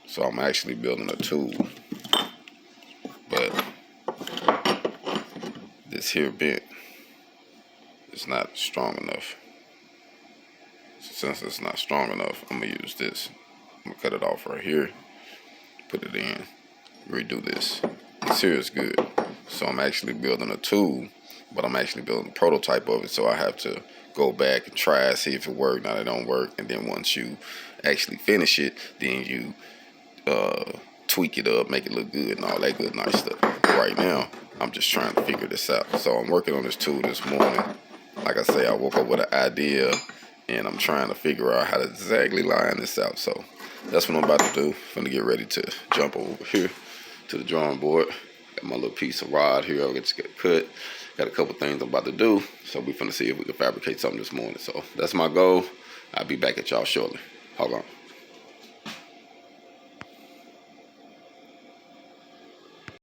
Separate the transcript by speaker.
Speaker 1: So I'm actually building a tool, but this here bit is not strong enough. So since it's not strong enough, I'm gonna use this. I'm gonna cut it off right here, put it in, redo this. This here is good. So I'm actually building a tool, but I'm actually building a prototype of it, so I have to go back and try and see if it worked. Now it don't work, and then once you actually finish it, then you tweak it up, make it look good and all that good nice stuff. But right now I'm just trying to figure this out. So I'm working on this tool this morning. Like I say, I woke up with an idea and I'm trying to figure out how to exactly line this out. So that's what I'm about to do. I'm gonna get ready to jump over here to the drawing board. Got my little piece of rod here. I'll just get cut. Got a couple things I'm about to do. So we're finna see if we can fabricate something this morning. So that's my goal. I'll be back at y'all shortly. Hold on.